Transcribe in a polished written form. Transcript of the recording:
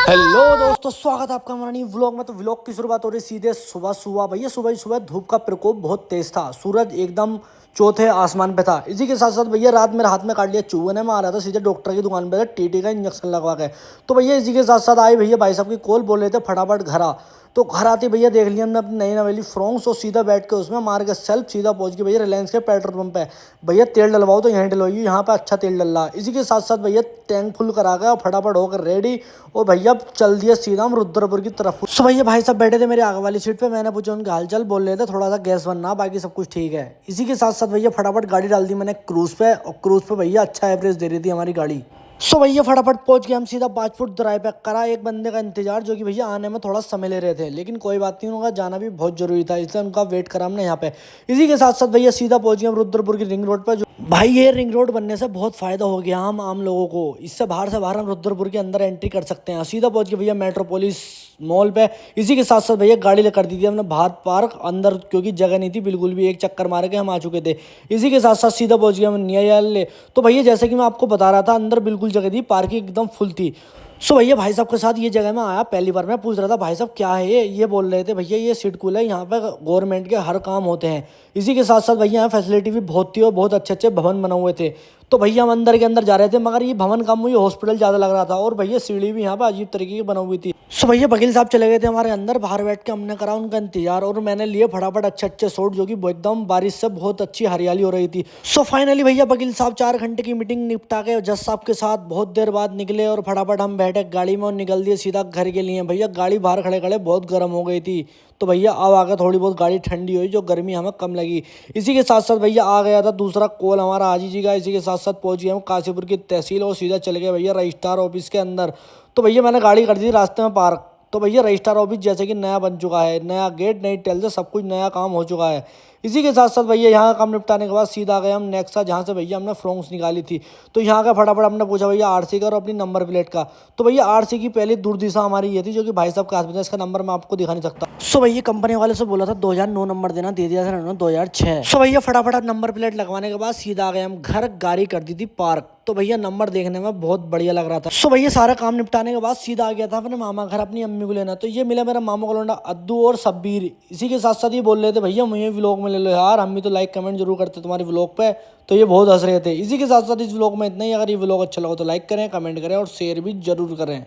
Hello दोस्तों, स्वागत है आपका हमारा नई व्लॉग में। तो व्लॉग की शुरुआत हो रही सीधे सुबह सुबह। भैया सुबह ही सुबह धूप का प्रकोप बहुत तेज था, सूरज एकदम चौथे आसमान पे था। इसी के साथ साथ भैया रात मेरे हाथ में काट लिया चूहे ने। मैं आ रहा था सीधे डॉक्टर की दुकान पे टीटी का इंजेक्शन लगवा के। तो भैया इसी के साथ साथ आए भैया भाई साहब की कॉल, बोल रहे थे फटाफट घर आ। तो घर आते भैया देख लिया हमने अपनी नई नवेली फ्रॉक्स और सीधा बैठ के उसमें मार के सेल्फ सीधा पहुंच गए भैया रिलायंस के पेट्रोल पंप पे। भैया तेल डलवाओ तो यहीं डलवाइए, यहाँ पे अच्छा तेल डल रहा है। इसी के साथ साथ भैया टैंक फुल करा गया और फटाफट होकर रेडी। और भैया चल दिया सीधा हम रुद्रपुर की तरफ। सो भैया भाई साहब बैठे थे मेरे आगे वाली सीट पे। मैंने पूछा उनके हालचाल, बोल रहे थे थोड़ा सा गैस बनना, बाकी सब कुछ ठीक है। इसी के साथ साथ भैया फटाफट गाड़ी डाल दी मैंने क्रूज पे, और क्रूज पे भैया अच्छा एवरेज दे रही थी हमारी गाड़ी। सो भैया फटाफट पहुंच गए हम सीधा 5 फुट ड्राइव पे। करा एक बंदे का इंतजार, जो कि भैया आने में थोड़ा समय ले रहे थे, लेकिन कोई बात नहीं, उनका जाना भी बहुत जरूरी था, इसलिए उनका वेट करा हमने यहाँ पे। इसी के साथ साथ भैया सीधा पहुंच गए हम रुद्रपुर की रिंग रोड पर। भाई ये रिंग रोड बनने से बहुत फायदा हो गया हम आम लोगों को। इससे बाहर से बाहर हम रुद्रपुर के अंदर एंट्री कर सकते हैं। सीधा पहुंच गए भैया मेट्रोपोलिस मॉल पे। इसी के साथ साथ भैया गाड़ी कर दी थी हमने बाहर पार्क अंदर, क्योंकि जगह नहीं थी बिल्कुल भी। एक चक्कर मार के हम आ चुके थे। इसी के साथ साथ सीधा पहुंच गए हम न्यायालय। तो भैया जैसे कि मैं आपको बता रहा था, अंदर बिल्कुल जगह थी, पार्किंग एकदम फुल थी। सो भैया भाई साहब के साथ ये जगह में आया पहली बार। मैं पूछ रहा था भाई साहब क्या है ये बोल रहे थे भैया ये सीट कूल है, यहाँ पे गवर्नमेंट के हर काम होते हैं। इसी के साथ साथ भैया यहाँ फैसिलिटी भी बहुत थी और बहुत अच्छे अच्छे भवन बने हुए थे। तो भैया हम अंदर के अंदर जा रहे थे, मगर ये भवन कम, मुझे हॉस्पिटल ज़्यादा लग रहा था। और भैया सीढ़ी भी यहाँ पे अजीब तरीके की बनी हुई थी। सो भैया वकील साहब चले गए थे हमारे अंदर, बाहर बैठ के हमने करा उनका इंतजार। और मैंने लिए फटाफट अच्छे अच्छे शॉट, जो कि एकदम बारिश से बहुत अच्छी हरियाली हो रही थी। सो फाइनली भैया वकील साहब 4 घंटे की मीटिंग निपटा के जज साहब के साथ बहुत देर बाद निकले। और फटाफट हम बैठे गाड़ी में और निकल दिए सीधा घर के लिए। भैया गाड़ी बाहर खड़े खड़े बहुत गर्म हो गई थी, तो भैया अब आकर थोड़ी बहुत गाड़ी ठंडी हुई, जो गर्मी हमें कम लगी। इसी के साथ साथ भैया आ गया था दूसरा कॉल हमारा हाजी जी का। इसी के साथ साथ पहुंच गए हम काशीपुर की तहसील और सीधा चले गए भैया रजिस्ट्रार ऑफिस के अंदर। तो भैया मैंने गाड़ी कर दी रास्ते में पार्क। तो भैया रजिस्ट्रार ऑफिस जैसे कि नया बन चुका है, नया गेट नई टेल, सब कुछ नया काम हो चुका है। इसी के साथ साथ भैया यहाँ का काम निपटाने के बाद सीधा गए हम नेक्सा, जहाँ से भैया हमने फ्रॉक्स निकाली थी। तो यहाँ का फटाफट हमने पूछा भैया आरसी का और अपनी नंबर प्लेट का। तो भैया आरसी की पहली दूर दिशा हमारी ये थी, जो कि भाई साहब के हाथ में था। इसका नंबर मैं आपको दिखा नहीं सकता। सो भैया कंपनी वाले से बोला था 2009 नंबर देना, दे दिया था उन्होंने 2006। सो भैया फटाफट नंबर प्लेट लगवाने के बाद सीधा आ गए हम घर, गाड़ी कर दी थी पार्क। तो भैया नंबर देखने में बहुत बढ़िया लग रहा था। सो भैया सारा काम निपटाने के बाद सीधा आ गया था अपने मामा घर अपनी अम्मी को लेना। तो ये मिला मेरा मामा का लौंडा अद्दू और सब्बीर। इसी के साथ साथ ये बोल रहे थे भैया मुझे व्लॉग में ले लो यार, हम भी तो लाइक कमेंट जरूर करते तुम्हारे व्लॉग पे। तो ये बहुत हंस रहे थे। इसी के साथ साथ इस व्लॉग में इतना ही। अगर ये व्लॉग अच्छा लगा तो लाइक करें, कमेंट करें और शेयर भी जरूर करें।